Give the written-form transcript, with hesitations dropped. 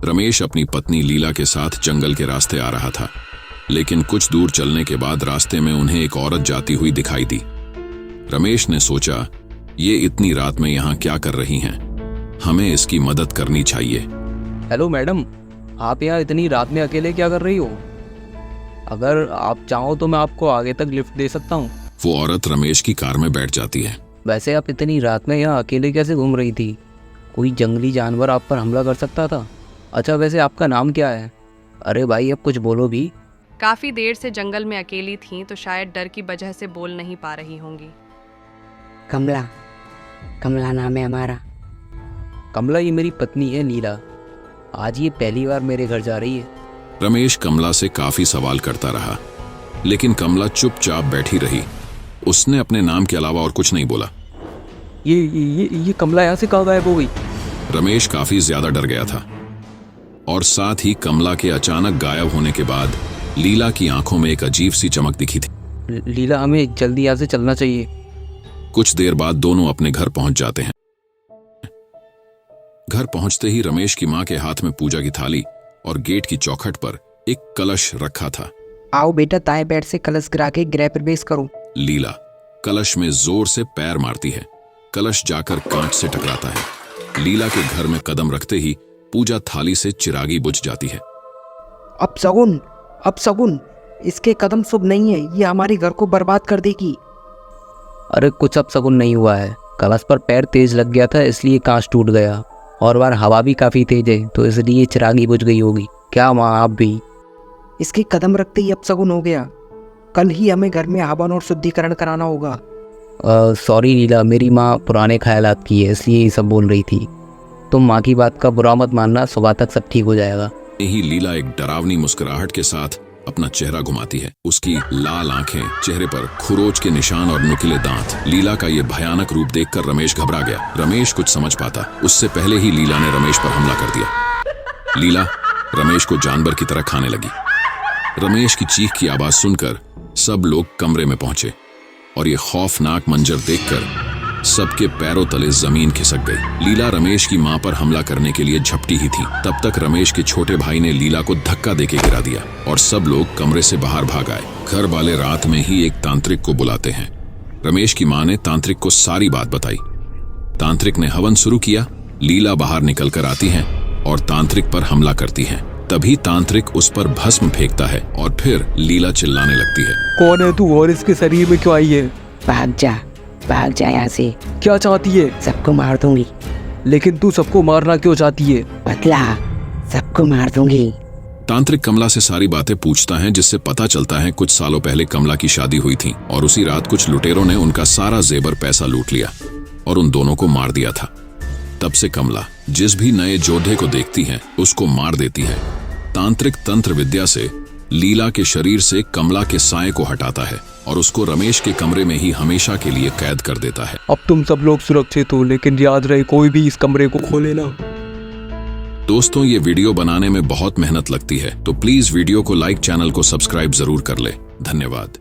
रमेश अपनी पत्नी लीला के साथ जंगल के रास्ते आ रहा था, लेकिन कुछ दूर चलने के बाद रास्ते में उन्हें एक औरत जाती हुई दिखाई दी। रमेश ने सोचा, ये इतनी रात में यहाँ क्या कर रही हैं? हमें इसकी मदद करनी चाहिए। हेलो मैडम, आप यहाँ इतनी रात में अकेले क्या कर रही हो? अगर आप चाहो तो मैं आपको आगे तक लिफ्ट दे सकता हूँ। वो औरत रमेश की कार में बैठ जाती है। वैसे आप इतनी रात में यहाँ अकेले कैसे घूम रही थी? कोई जंगली जानवर आप पर हमला कर सकता था। अच्छा, वैसे आपका नाम क्या है? अरे भाई, अब कुछ बोलो भी। काफ़ी देर से जंगल में अकेली थीं तो शायद डर की वजह से बोल नहीं पा रही होंगी। कमला, कमला नाम है हमारा। कमला ये मेरी पत्नी है लीला। आज ये पहली बार मेरे घर जा रही है। रमेश कमला से काफी सवाल करता रहा, लेकिन कमला चुपचाप बैठी रही। उसने अपने नाम के अलावा और कुछ नहीं बोला। ये कमला यहाँ से कहाँ गायब हो गई? रमेश काफी ज्यादा डर गया था, और साथ ही कमला के अचानक गायब होने के बाद लीला की आंखों में एक अजीब सी चमक दिखी थी। लीला, हमें जल्दी यहाँ से चलना चाहिए। कुछ देर बाद दोनों अपने घर पहुंच जाते हैं। घर पहुंचते ही रमेश की मां के हाथ में पूजा की थाली और गेट की चौखट पर एक कलश रखा था। आओ बेटा, दाएं पैर से कलश गिरा के गृह प्रवेश करो। लीला कलश में जोर से पैर मारती है। कलश जाकर कांच से टकराता है। लीला के घर में कदम रखते ही पूजा थाली से चिरागी बुझ जाती है। अब सगुन, इसके कदम शुभ नहीं है, ये हमारे घर को बर्बाद कर देगी। अरे कुछ अपशगुन नहीं हुआ है। कलश पर पैर तेज लग गया था, इसलिए कांच टूट गया। और बार हवा भी काफी तेज है, तो इसलिए चिरागी बुझ गई होगी। क्या माँ, आप भी? इसके कदम रखते ही अपशगुन हो गया। कल ही हमें घर में हवन और शुद्धिकरण कराना होगा। सॉरी लीला, मेरी माँ पुराने ख्यालात की है, इसलिए ये सब बोल रही थी। तुम माँ की बात का बुरा मत मानना, सुबह तक सब ठीक हो जाएगा। यही लीला एक डरावनी मुस्कुराहट के साथ अपना चेहरा घुमाती है। उसकी लाल आंखें, चेहरे पर खुरोच के निशान और नुकीले दांत। लीला का ये भयानक रूप देखकर रमेश घबरा गया। रमेश कुछ समझ पाता उससे पहले ही लीला ने रमेश पर हमला कर दिया। लीला रमेश को जानवर की तरह खाने लगी। रमेश की चीख की आवाज सुनकर सब लोग कमरे में पहुंचे, और ये खौफनाक मंजर देखकर सबके पैरों तले जमीन खिसक गई। लीला रमेश की मां पर हमला करने के लिए झपटी ही थी। तब तक रमेश के छोटे भाई ने लीला को धक्का देके गिरा दिया, और सब लोग कमरे से बाहर भाग आए। घर वाले रात में ही एक तांत्रिक को बुलाते हैं। रमेश की मां ने तांत्रिक को सारी बात बताई। तांत्रिक ने हवन शुरू किया। लीला बाहर निकल कर आती है और तांत्रिक पर हमला करती है। तभी तांत्रिक उस पर भस्म फेंकता है, और फिर लीला चिल्लाने लगती है, कौन है तू और इसके शरीर में क्यों आई है? भाग जा यहाँ से। क्या चाहती है? सबको मार दूंगी। लेकिन तू सबको मारना क्यों चाहती है? बदला, सबको मार दूंगी। तांत्रिक कमला से सारी बातें पूछता है, जिससे पता चलता है कुछ सालों पहले कमला की शादी हुई थी, और उसी रात कुछ लुटेरों ने उनका सारा जेबर पैसा लूट लिया और उन दोनों को मार दिया था। तब से कमला जिस भी नए जोधे को देखती है उसको मार देती है। तांत्रिक तंत्र विद्या से लीला के शरीर से कमला के साए को हटाता है और उसको रमेश के कमरे में ही हमेशा के लिए कैद कर देता है। अब तुम सब लोग सुरक्षित हो, लेकिन याद रहे कोई भी इस कमरे को खोले ना। दोस्तों, ये वीडियो बनाने में बहुत मेहनत लगती है, तो प्लीज वीडियो को लाइक, चैनल को सब्सक्राइब जरूर कर ले। धन्यवाद।